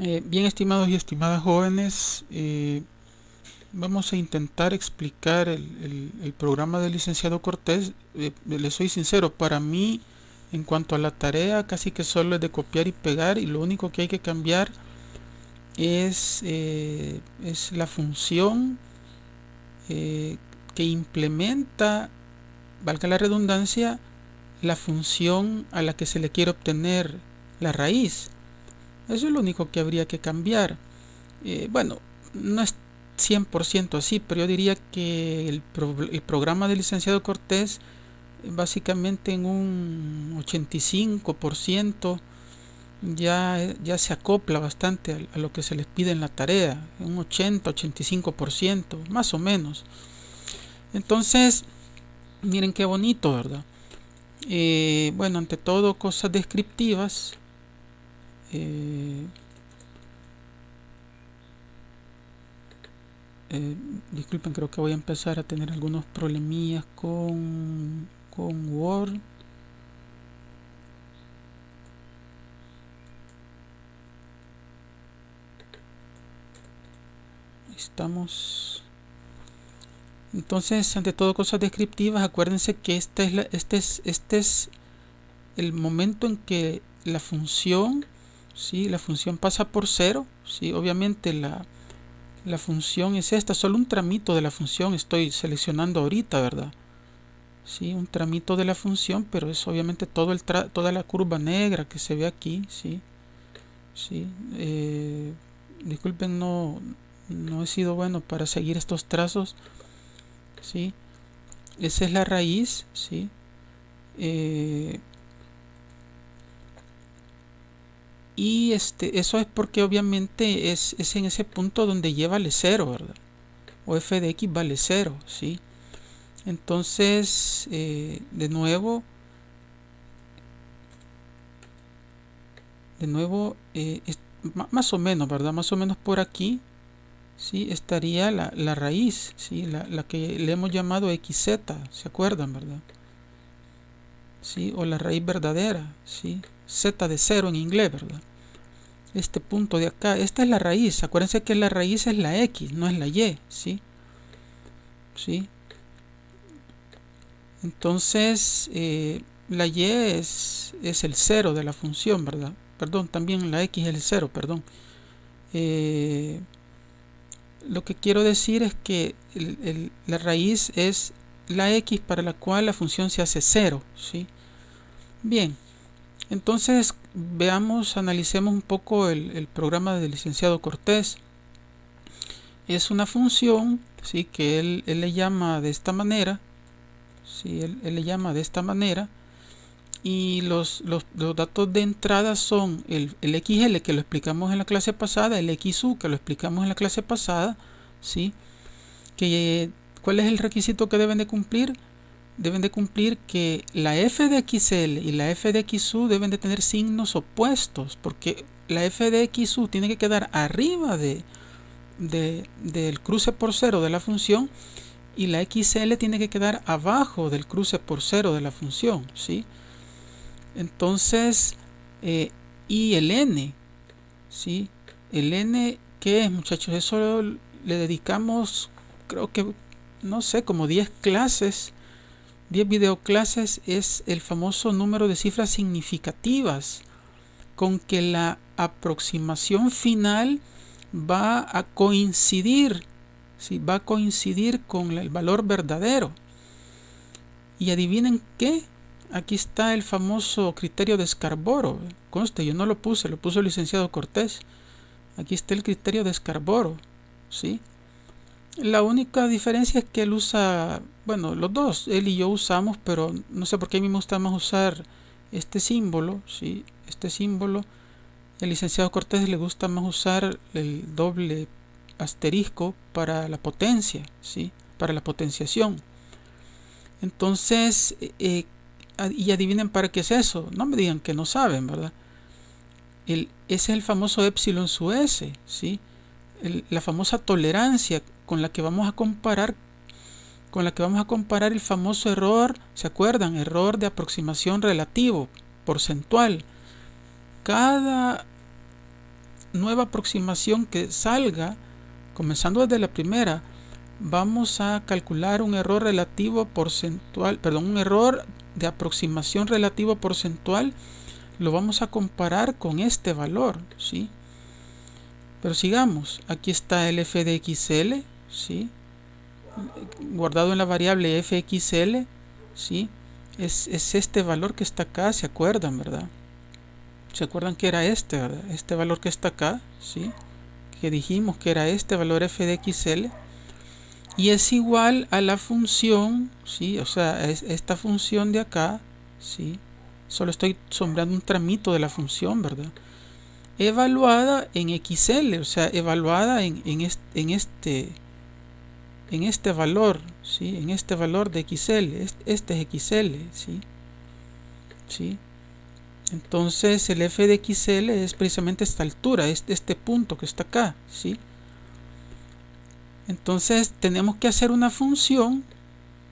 Bien, estimados y estimadas jóvenes, vamos a intentar explicar el programa del licenciado Cortés. Les soy sincero, para mí, en cuanto a la tarea, casi que solo es de copiar y pegar, y lo único que hay que cambiar es la función eh, que implementa, valga la redundancia, la función a la que se le quiere obtener la raíz. Eso es lo único que habría que cambiar. Bueno, no es 100% así, pero yo diría que el programa del licenciado Cortés básicamente en un 85% ya se acopla bastante a lo que se les pide en la tarea, un 80-85%, más o menos. Entonces, miren qué bonito, ¿verdad? Bueno, ante todo, cosas descriptivas. Eh, Disculpen, creo que voy a empezar a tener algunos problemillas con Word. Estamos. Entonces, ante todo, cosas descriptivas. Acuérdense que este es el momento en que la función, ¿sí? La función pasa por cero, ¿sí? Obviamente la función es esta, solo un tramito de la función estoy seleccionando ahorita, ¿verdad? Sí, un tramito de la función, pero es obviamente toda la curva negra que se ve aquí, sí, sí. Disculpen, no he sido bueno para seguir estos trazos, sí. Esa es la raíz, sí. Eh, y eso es porque obviamente es en ese punto donde y vale cero, ¿verdad? O f de x vale cero, sí. Entonces, de nuevo, más o menos, ¿verdad? Más o menos por aquí, ¿sí? Estaría la raíz, ¿sí? La que le hemos llamado xz, ¿se acuerdan, verdad? ¿Sí? O la raíz verdadera, ¿sí? Z de cero en inglés, ¿verdad? Este punto de acá, esta es la raíz. Acuérdense que la raíz es la x, no es la y, ¿sí? ¿Sí? Entonces, la y es el cero de la función, ¿verdad? Perdón, también la x es el cero, perdón. Lo que quiero decir es que la raíz es la x para la cual la función se hace cero, ¿sí? Bien, entonces veamos, analicemos un poco el programa del licenciado Cortés. Es una función, ¿sí? Que él le llama de esta manera, ¿sí? Él le llama de esta manera, y los datos de entrada son el XL, que lo explicamos en la clase pasada, el XU, que lo explicamos en la clase pasada, ¿sí? ¿Cuál es el requisito que deben de cumplir? Deben de cumplir que la f de xl y la f de xu deben de tener signos opuestos, porque la f de xu tiene que quedar arriba del cruce por cero de la función, y la xl tiene que quedar abajo del cruce por cero de la función, ¿sí? Entonces, y el n, ¿sí? El n, ¿qué es, muchachos? Eso le dedicamos, creo que, no sé, como 10 clases, 10 videoclases. Es el famoso número de cifras significativas con que la aproximación final va a coincidir, ¿sí? Va a coincidir con el valor verdadero. Y adivinen qué, aquí está el famoso criterio de Scarborough. Conste, yo no lo puse, lo puso el licenciado Cortés. Aquí está el criterio de Scarborough, ¿sí? La única diferencia es que él usa, bueno, los dos, él y yo usamos, pero no sé por qué a mí me gusta más usar este símbolo, ¿sí? Este símbolo. El licenciado Cortés le gusta más usar el doble asterisco para la potencia, ¿sí? Para la potenciación. Entonces, y adivinen para qué es eso. No me digan que no saben, ¿verdad? Ese es el famoso epsilon su s, ¿sí? La famosa tolerancia con la que vamos a comparar el famoso error, ¿se acuerdan? Error de aproximación relativo, porcentual. Cada nueva aproximación que salga, comenzando desde la primera, vamos a calcular un error relativo porcentual, un error de aproximación relativo porcentual, lo vamos a comparar con este valor, ¿sí? Pero sigamos, aquí está el f de xl, ¿sí? Guardado en la variable fxl, ¿sí? Es este valor que está acá, ¿se acuerdan, verdad? ¿Se acuerdan que era este, verdad? Este valor que está acá, ¿sí? Que dijimos que era este valor f de xl, y es igual a la función, ¿sí? O sea, es esta función de acá, ¿sí? Solo estoy sombreando un tramito de la función, ¿verdad? Evaluada en xl, o sea, evaluada en este valor, ¿sí? En este valor de xl, este es xl, ¿sí? ¿Sí? Entonces el f de xl es precisamente esta altura, este punto que está acá, ¿sí? Entonces tenemos que hacer una función,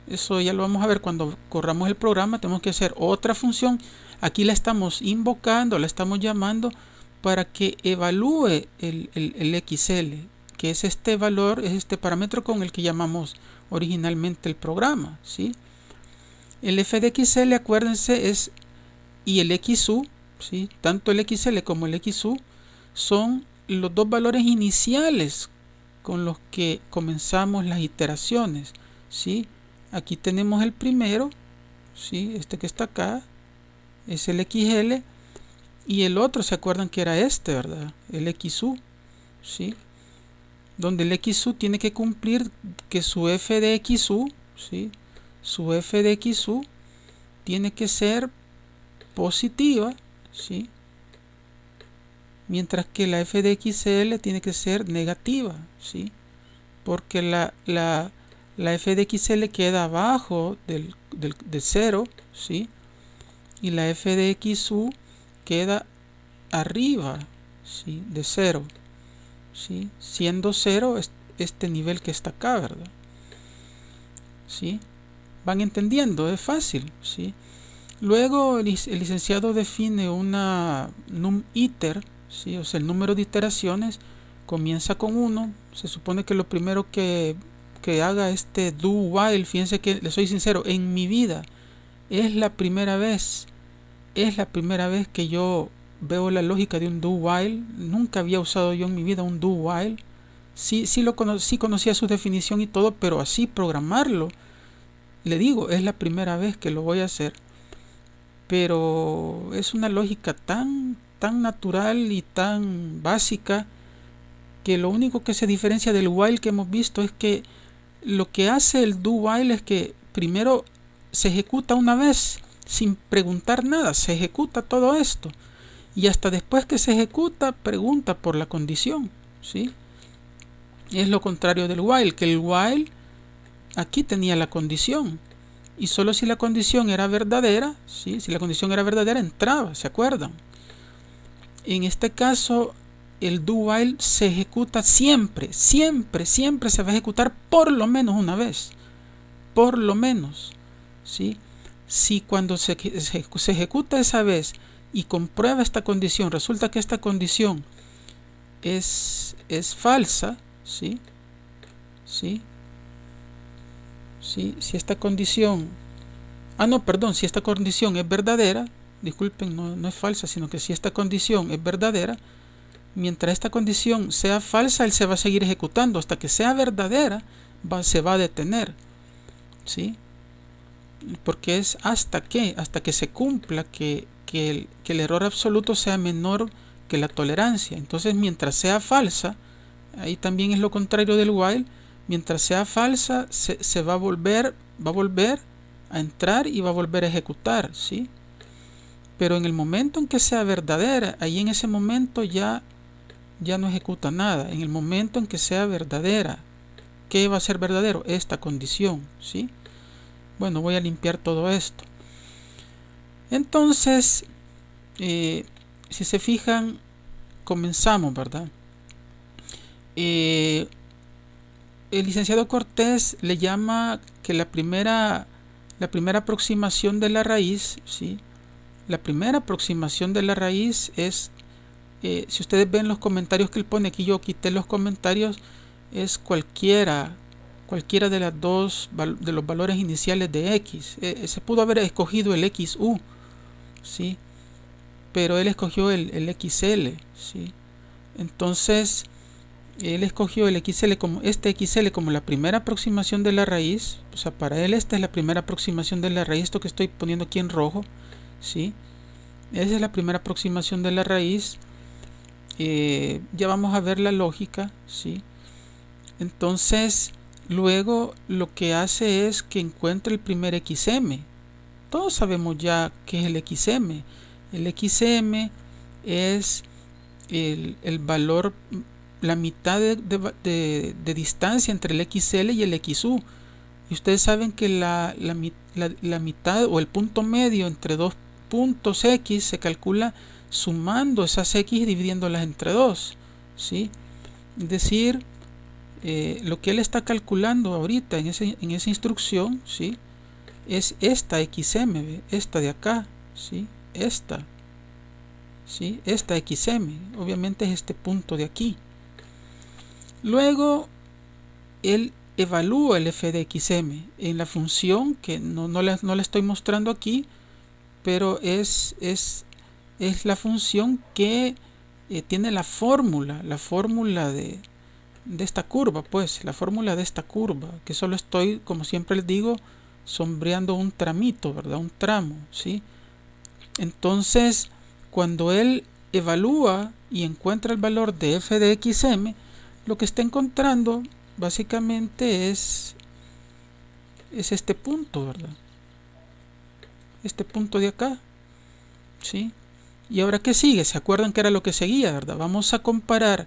eso ya lo vamos a ver cuando corramos el programa, tenemos que hacer otra función, aquí la estamos invocando, la estamos llamando para que evalúe el xl, que es este valor, es este parámetro con el que llamamos originalmente el programa, ¿sí? El f de xl, acuérdense, es y el xu, ¿sí? Tanto el xl como el xu son los dos valores iniciales con los que comenzamos las iteraciones, ¿sí? Aquí tenemos el primero, ¿sí? Este que está acá es el xl, y el otro, ¿se acuerdan que era este, verdad? El xu, ¿sí? Donde el xu tiene que cumplir que su f de xu, ¿sí? Su f de xu tiene que ser positiva, ¿sí? Mientras que la f de xl tiene que ser negativa, ¿sí? Porque la f de xl queda abajo de 0, ¿sí? Y la f de xu queda arriba, ¿sí? De 0, ¿sí? Siendo 0 este nivel que está acá, ¿verdad? ¿Sí? ¿Van entendiendo? Es fácil, ¿sí? Luego el licenciado define una num iter, ¿sí? O sea, el número de iteraciones comienza con 1. Se supone que lo primero que haga este do while, fíjense que le soy sincero, en mi vida es la primera vez que yo veo la lógica de un do while. Nunca había usado yo en mi vida un do while. Sí conocía su definición y todo, pero así programarlo, le digo, es la primera vez que lo voy a hacer. Pero es una lógica tan natural y tan básica que lo único que se diferencia del while que hemos visto es que lo que hace el do while es que primero se ejecuta una vez sin preguntar nada, se ejecuta todo esto y hasta después que se ejecuta pregunta por la condición, ¿sí? Es lo contrario del while, que el while aquí tenía la condición y solo si la condición era verdadera, ¿sí? Si la condición era verdadera entraba, ¿se acuerdan? En este caso el do while se ejecuta siempre se va a ejecutar por lo menos una vez, por lo menos, ¿sí? Si cuando se ejecuta esa vez y comprueba esta condición, resulta que esta condición es falsa, ¿sí? ¿Sí? ¿Sí? Si esta condición si esta condición es verdadera, disculpen, no es falsa, sino que si esta condición es verdadera, mientras esta condición sea falsa, él se va a seguir ejecutando hasta que sea verdadera, se va a detener, ¿sí? Porque es hasta que se cumpla que el error absoluto sea menor que la tolerancia. Entonces, mientras sea falsa, ahí también es lo contrario del while, mientras sea falsa se va a volver a entrar y va a volver a ejecutar, ¿sí? Pero en el momento en que sea verdadera, ahí en ese momento ya no ejecuta nada. En el momento en que sea verdadera, ¿qué va a ser verdadero? Esta condición, ¿sí? Bueno, voy a limpiar todo esto. Entonces, si se fijan, comenzamos, ¿verdad? El licenciado Cortés le llama que la primera aproximación de la raíz, ¿sí? La primera aproximación de la raíz es si ustedes ven los comentarios que él pone aquí, yo quité los comentarios, es cualquiera de las dos de los valores iniciales de x. Se pudo haber escogido el xu, ¿sí? Pero él escogió el xl, ¿sí? Entonces él escogió el xl como xl como la primera aproximación de la raíz. O sea, para él esta es la primera aproximación de la raíz, esto que estoy poniendo aquí en rojo, ¿sí? Esa es la primera aproximación de la raíz. Ya vamos a ver la lógica, ¿sí? Entonces luego lo que hace es que encuentra el primer xm. Todos sabemos ya qué es el xm. El xm es el valor, la mitad de distancia entre el xl y el xu. Y ustedes saben que la mitad o el punto medio entre dos puntos x se calcula sumando esas x y dividiéndolas entre 2, ¿sí? Es decir, lo que él está calculando ahorita en esa instrucción, ¿sí? Es esta xm, esta de acá, ¿sí? Esta xm, obviamente es este punto de aquí. Luego él evalúa el f de xm en la función que no la estoy mostrando aquí, pero es la función que tiene la fórmula de esta curva, pues la fórmula de esta curva, que solo estoy, como siempre les digo, sombreando un tramito, ¿verdad? Un tramo, ¿sí? Entonces, cuando él evalúa y encuentra el valor de f de xm, lo que está encontrando básicamente es este punto, ¿verdad? Este punto de acá, ¿sí? Y ahora, ¿qué sigue? ¿Se acuerdan que era lo que seguía, verdad? Vamos a comparar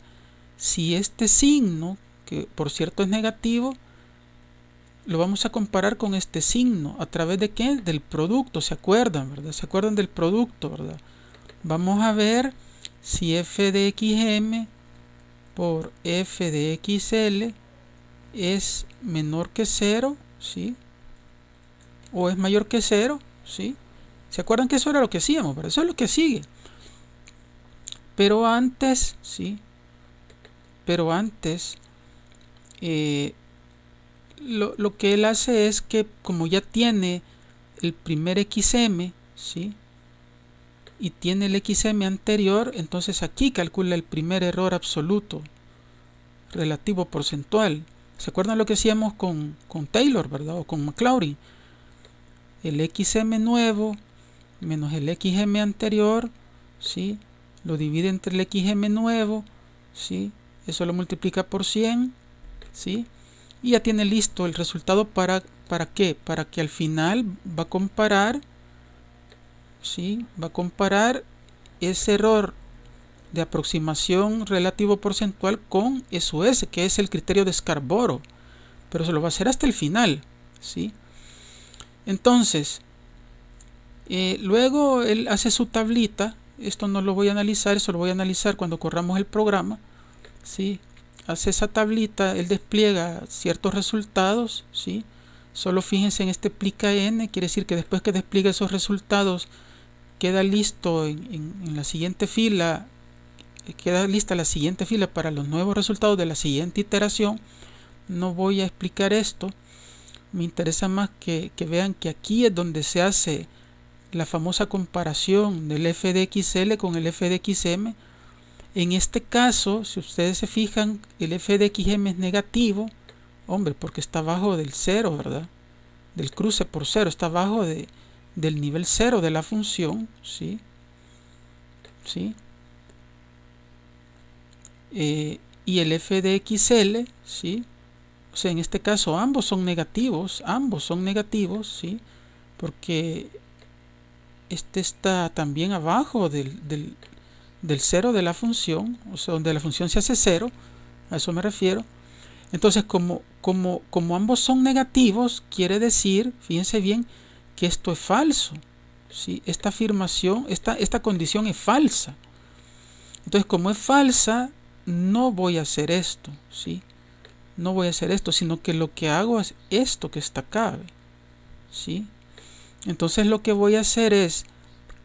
si este signo, que por cierto es negativo, lo vamos a comparar con este signo. ¿A través de qué? Del producto, ¿se acuerdan, verdad? ¿Se acuerdan del producto, verdad? Vamos a ver si f de xm por f de xl es menor que 0, ¿sí? O es mayor que 0, ¿sí? ¿Se acuerdan que eso era lo que hacíamos, verdad? Eso es lo que sigue. Pero antes, ¿sí? Pero antes, lo que él hace es que, como ya tiene el primer xm, ¿sí? Y tiene el xm anterior, entonces aquí calcula el primer error absoluto relativo porcentual. ¿Se acuerdan lo que hacíamos con Taylor, verdad? O con Maclaurin. El xm nuevo menos el xm anterior, ¿sí? Lo divide entre el xm nuevo, ¿sí? Eso lo multiplica por 100, ¿sí? Y ya tiene listo el resultado. ¿Para qué? Para que al final va a comparar, ¿sí? Va a comparar ese error de aproximación relativo porcentual con SUS, que es el criterio de Scarborough, pero se lo va a hacer hasta el final, ¿sí? Entonces, luego él hace su tablita. Esto no lo voy a analizar, eso lo voy a analizar cuando corramos el programa, ¿sí? Hace esa tablita, él despliega ciertos resultados, ¿sí? Solo fíjense en este plica n, quiere decir que después que despliega esos resultados queda listo en la siguiente fila, queda lista la siguiente fila para los nuevos resultados de la siguiente iteración. No voy a explicar esto, me interesa más que vean que aquí es donde se hace la famosa comparación del f de xl con el f de xm. En este caso, si ustedes se fijan, el f de xm es negativo, hombre, porque está abajo del 0, ¿verdad? Del cruce por 0, está abajo del nivel 0 de la función, ¿sí? ¿Sí? Y el f de xl, ¿sí? O sea, en este caso ambos son negativos, ¿sí? Porque este está también abajo del 0 de la función, o sea, donde la función se hace 0, a eso me refiero. Entonces, como ambos son negativos, quiere decir, fíjense bien, que esto es falso, ¿sí? Esta afirmación, esta condición es falsa. Entonces, como es falsa, no voy a hacer esto, ¿sí? No voy a hacer esto, sino que lo que hago es esto que está acá, ¿sí? Entonces lo que voy a hacer es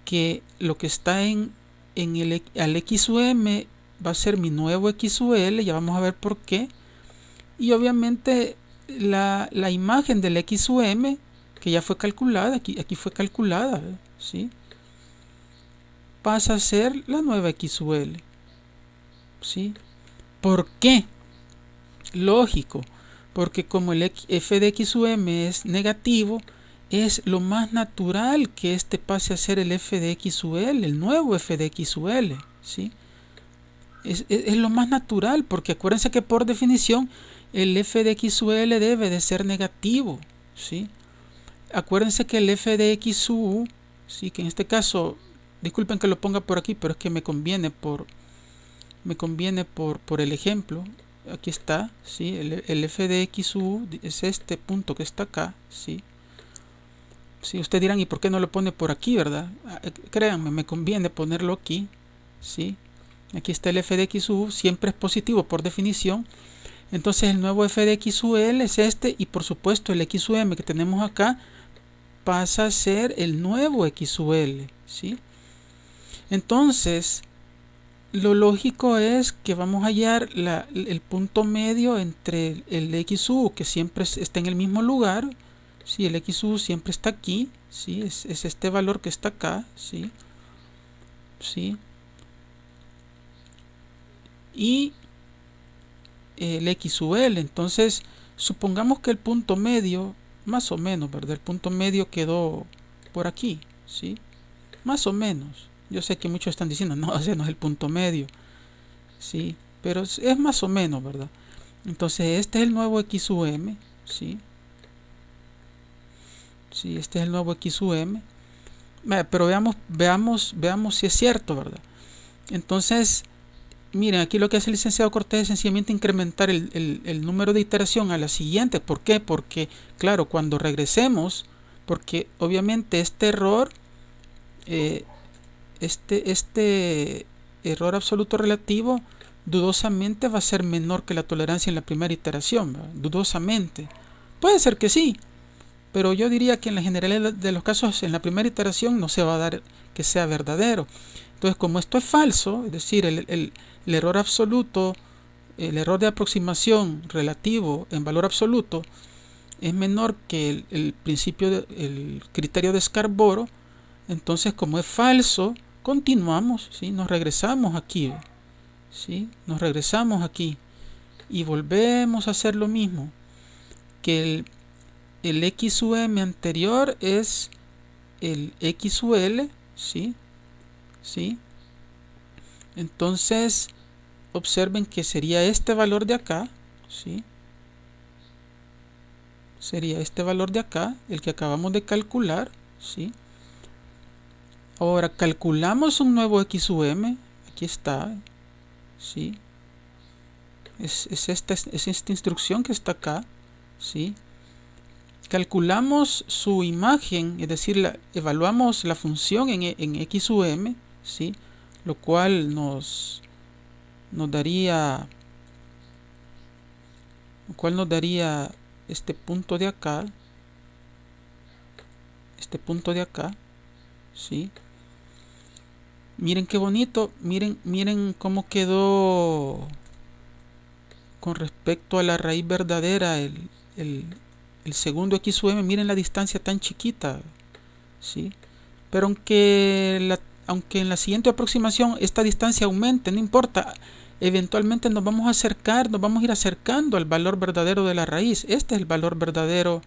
que lo que está en al XUM va a ser mi nuevo XUL, ya vamos a ver por qué. Y obviamente la imagen del XUM, que ya fue calculada, aquí fue calculada, ¿sí? Pasa a ser la nueva XUL, ¿sí? ¿Por qué? Lógico, porque como el f de XUM es negativo, es lo más natural que este pase a ser el f de XUL, el nuevo f de XUL, ¿sí? Es lo más natural, porque acuérdense que por definición el f de XUL debe de ser negativo, ¿sí? Acuérdense que el f de XU, ¿sí? Que en este caso, disculpen que lo ponga por aquí, pero es que me conviene por el ejemplo. Aquí está, ¿sí? El f de XU es este punto que está acá, ¿sí? Sí, ustedes dirán, ¿y por qué no lo pone por aquí, verdad? Créanme, me conviene ponerlo aquí, ¿sí? Aquí está el f de XU, siempre es positivo por definición. Entonces el nuevo f de XUL es este, y por supuesto el XUM que tenemos acá pasa a ser el nuevo XUL, ¿sí? Entonces lo lógico es que vamos a hallar el punto medio entre el XU, que siempre está en el mismo lugar, ¿sí? El XU siempre está aquí, ¿sí? Es este valor que está acá, ¿sí? ¿Sí? Y el XUL. Entonces supongamos que el punto medio, más o menos, ¿verdad? El punto medio quedó por aquí, ¿sí? Más o menos. Yo sé que muchos están diciendo, no, ese no es el punto medio, ¿sí? Pero es más o menos, ¿verdad? Entonces este es el nuevo XUM, ¿sí? Sí, este es el nuevo XUM. Pero veamos si es cierto, ¿verdad? Entonces, miren, aquí lo que hace el licenciado Cortés es sencillamente incrementar el número de iteración a la siguiente. ¿Por qué? Porque, claro, cuando regresemos, porque obviamente este error, este error absoluto relativo, dudosamente va a ser menor que la tolerancia en la primera iteración, ¿verdad? Dudosamente. Puede ser que sí, pero yo diría que en la generalidad de los casos en la primera iteración no se va a dar que sea verdadero. Entonces, como esto es falso, es decir, el error absoluto, el error de aproximación relativo en valor absoluto es menor que el criterio de Scarborough, entonces como es falso, continuamos, ¿sí? Nos regresamos aquí, ¿sí? Nos regresamos aquí y volvemos a hacer lo mismo, que el XUM anterior es el XUL, ¿sí? ¿Sí? Entonces observen que sería este valor de acá, ¿sí? Sería este valor de acá, el que acabamos de calcular, ¿sí? Ahora calculamos un nuevo XUM, aquí está, ¿sí? Es esta instrucción que está acá, ¿sí? Calculamos su imagen, es decir, evaluamos la función en XUM, ¿sí? Lo cual nos daría este punto de acá, ¿sí? Miren qué bonito, miren cómo quedó con respecto a la raíz verdadera el segundo XUM. Miren la distancia tan chiquita, ¿sí? Pero aunque en la siguiente aproximación esta distancia aumente, no importa, eventualmente nos vamos a ir acercando al valor verdadero de la raíz. Este es el valor verdadero,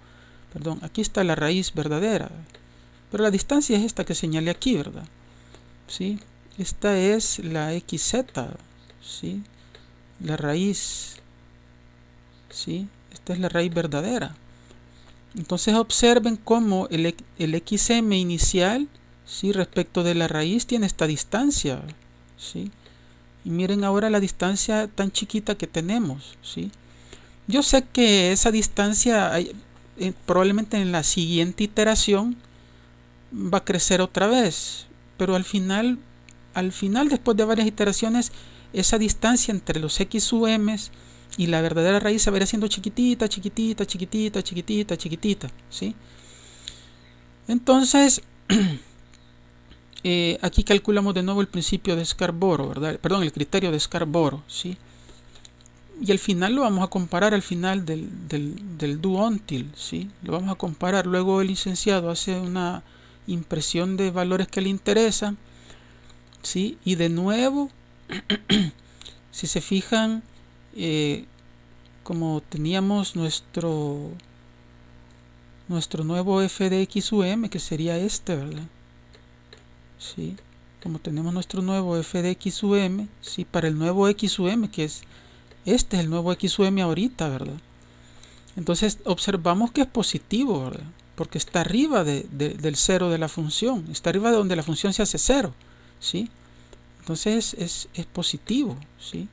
perdón, aquí está la raíz verdadera, pero la distancia es esta que señalé aquí, ¿verdad? ¿Sí? Esta es la XZ, ¿sí? La raíz, ¿sí? Esta es la raíz verdadera. Entonces observen cómo el XM inicial, ¿sí? Respecto de la raíz tiene esta distancia, ¿sí? Y miren ahora la distancia tan chiquita que tenemos, ¿sí? Yo sé que esa distancia probablemente en la siguiente iteración va a crecer otra vez, pero al final después de varias iteraciones, esa distancia entre los XUMs y la verdadera raíz se va a ir haciendo chiquitita, ¿sí? Entonces aquí calculamos de nuevo el principio de Scarborough, ¿verdad? Perdón, el criterio de Scarborough, ¿sí? Y al final lo vamos a comparar al final del do until, ¿sí? Lo vamos a comparar. Luego el licenciado hace una impresión de valores que le interesan, ¿sí? Y de nuevo, si se fijan, como teníamos nuestro nuevo f de x u m, que sería este, ¿verdad? ¿Sí? Como tenemos nuestro nuevo f de x u m, ¿sí? Para el nuevo x u m, que es este es el nuevo x u m ahorita, ¿verdad? Entonces observamos que es positivo, ¿verdad? Porque está arriba del cero de la función, está arriba de donde la función se hace cero, ¿sí? Entonces es positivo, ¿sí?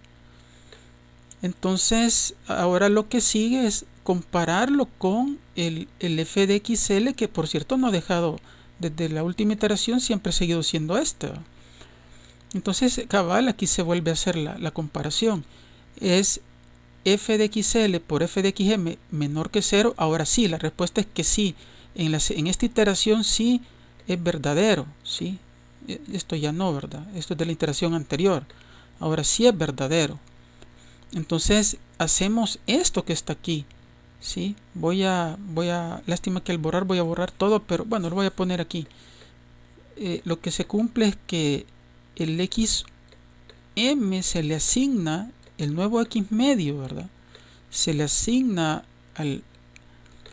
Entonces ahora lo que sigue es compararlo con el f de xl, que por cierto no ha dejado, desde la última iteración siempre ha seguido siendo este, ¿verdad? Entonces cabal, aquí se vuelve a hacer la comparación. Es f de xl por f de xm menor que 0. Ahora sí, la respuesta es que sí. En esta iteración sí es verdadero, ¿sí? Esto ya no, ¿verdad? Esto es de la iteración anterior. Ahora sí es verdadero. Entonces hacemos esto que está aquí, ¿sí? Lástima que al borrar voy a borrar todo, pero bueno, lo voy a poner aquí. Lo que se cumple es que el xm se le asigna el nuevo x medio, ¿verdad? Se le asigna al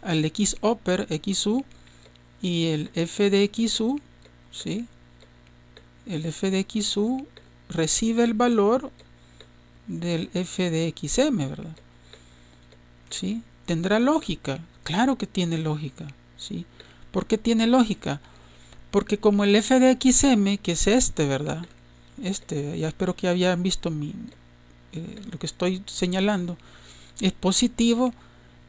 x upper, xu, y el f de xu, ¿sí? El f de xu recibe el valor del f de xm, ¿verdad? ¿Sí? ¿Tendrá lógica? Claro que tiene lógica, ¿sí? ¿Por qué tiene lógica? Porque como el f de xm, que es este, ¿verdad? Ya espero que hayan visto lo que estoy señalando, es positivo.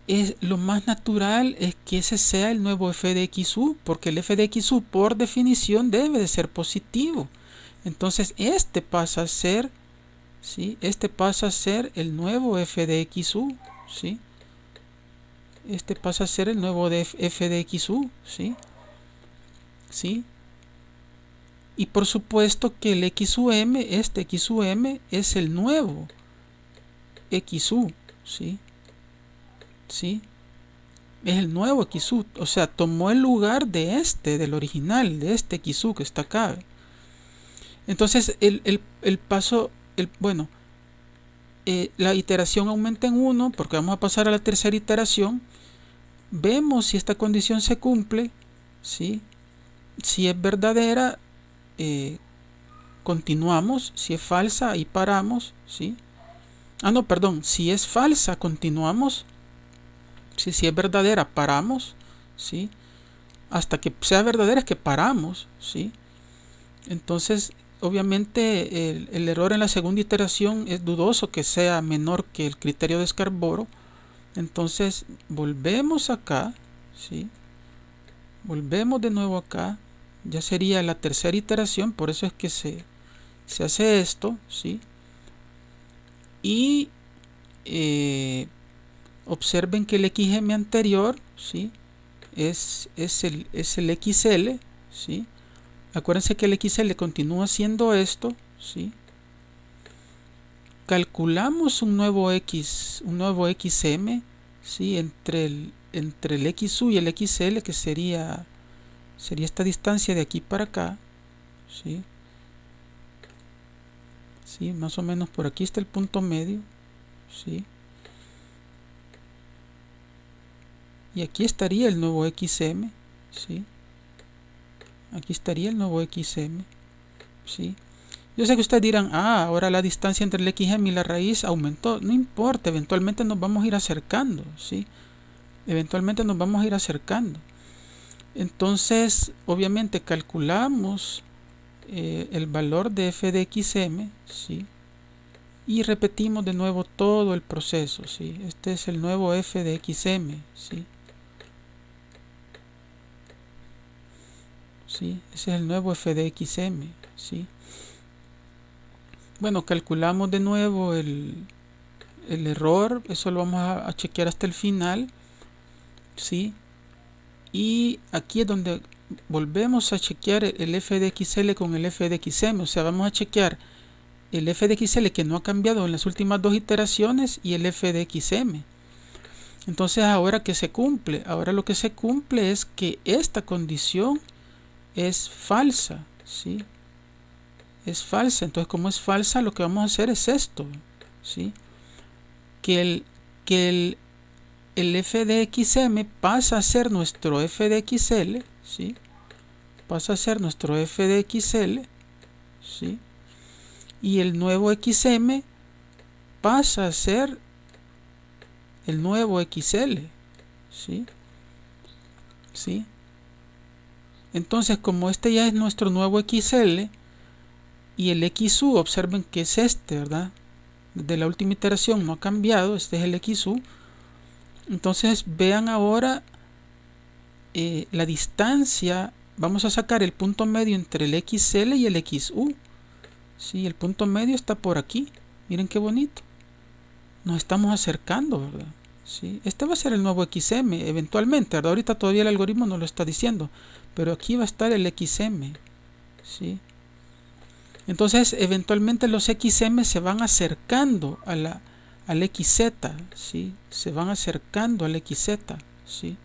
Es lo más natural es que ese sea el nuevo f de xu, porque el f de xu por definición debe de ser positivo. Entonces este pasa a ser, ¿sí? Este pasa a ser el nuevo f de xu, ¿sí? Este pasa a ser el nuevo f de xu, ¿sí? ¿Sí? Y por supuesto que el xum, este xum es el nuevo xu, ¿sí? ¿Sí? Es el nuevo xu, o sea, tomó el lugar del original, de este xu que está acá. Entonces el paso, bueno, la iteración aumenta en 1 porque vamos a pasar a la tercera iteración. Vemos si esta condición se cumple, ¿sí? Si es verdadera, continuamos. Si es falsa, ahí paramos, ¿sí? No, perdón, si es falsa, continuamos. Si es verdadera, paramos, ¿sí? Hasta que sea verdadera es que paramos, ¿sí? Entonces, obviamente, el error en la segunda iteración es dudoso que sea menor que el criterio de Scarborough. Entonces, volvemos acá, ¿sí? Volvemos de nuevo acá. Ya sería la tercera iteración, por eso es que se hace esto, ¿sí? Y observen que el xm anterior, ¿sí? es el xl, ¿sí? Acuérdense que el xl continúa siendo esto, ¿sí? Calculamos un nuevo xm, ¿sí? entre el xu y el xl, que sería esta distancia de aquí para acá, ¿sí? ¿Sí? Más o menos por aquí está el punto medio, ¿sí? Y aquí estaría el nuevo xm, ¿sí? Aquí estaría el nuevo xm, ¿sí? Yo sé que ustedes dirán, ahora la distancia entre el xm y la raíz aumentó. No importa, eventualmente nos vamos a ir acercando, ¿sí? Eventualmente nos vamos a ir acercando. Entonces, obviamente calculamos el valor de f de xm, ¿sí? Y repetimos de nuevo todo el proceso, ¿sí? Este es el nuevo f de xm, ¿sí? ¿Sí? Ese es el nuevo f de xm, ¿sí? Bueno, calculamos de nuevo el error, eso lo vamos a chequear hasta el final, ¿sí? Y aquí es donde volvemos a chequear el f de xl con el f de xm, o sea, vamos a chequear el f de xl que no ha cambiado en las últimas dos iteraciones y el f de xm. Entonces ahora que se cumple, ahora lo que se cumple es que esta condición es falsa, ¿sí? Es falsa. Entonces, como es falsa, lo que vamos a hacer es esto, ¿sí? Que el f de xm pasa a ser nuestro f de xl, ¿sí? Pasa a ser nuestro f de xl, ¿sí? Y el nuevo xm pasa a ser el nuevo xl, ¿sí? ¿Sí? Entonces, como este ya es nuestro nuevo xl y el xu, observen que es este, ¿verdad? De la última iteración no ha cambiado, este es el xu. Entonces vean ahora la distancia, vamos a sacar el punto medio entre el xl y el xu. ¿Sí? El punto medio está por aquí, miren qué bonito. Nos estamos acercando, ¿verdad? ¿Sí? Este va a ser el nuevo xm eventualmente, ¿verdad? Ahorita todavía el algoritmo no lo está diciendo, pero aquí va a estar el xm, ¿sí? Entonces eventualmente los xm se van acercando al xz, ¿sí? Se van acercando al xz, ¿sí?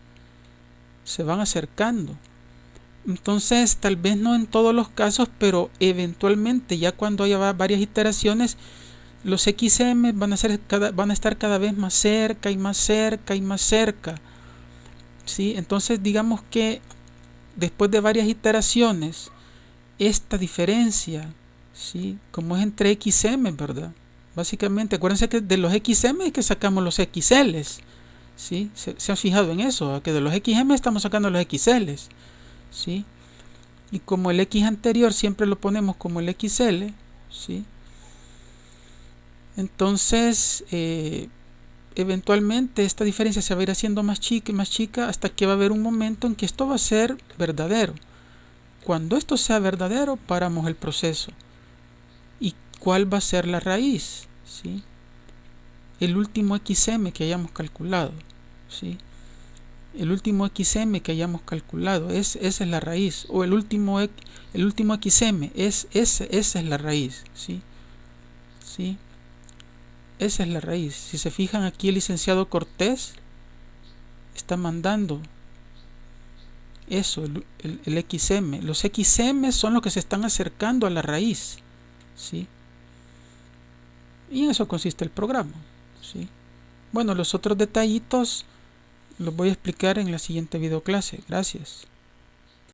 Se van acercando. Entonces tal vez no en todos los casos, pero eventualmente ya cuando haya varias iteraciones, los xm van a estar cada vez más cerca y más cerca y más cerca, ¿sí? Entonces digamos que después de varias iteraciones, esta diferencia, ¿sí? Como es entre xm, ¿verdad? Básicamente, acuérdense que de los xm es que sacamos los xls, ¿sí? Se han fijado en eso, que de los xm estamos sacando los xls, ¿sí? Y como el x anterior siempre lo ponemos como el xl, ¿sí? Entonces eventualmente esta diferencia se va a ir haciendo más chica y más chica hasta que va a haber un momento en que esto va a ser verdadero. Cuando esto sea verdadero, paramos el proceso. ¿Y cuál va a ser la raíz? ¿Sí? El último xm que hayamos calculado, ¿sí? El último xm que hayamos calculado, esa es la raíz. O el último xm, esa es la raíz, ¿sí? ¿Sí? Esa es la raíz. Si se fijan aquí, el licenciado Cortés está mandando eso, el xm. Los xm son los que se están acercando a la raíz, ¿sí? Y en eso consiste el programa, ¿sí? Bueno, los otros detallitos los voy a explicar en la siguiente videoclase. Gracias.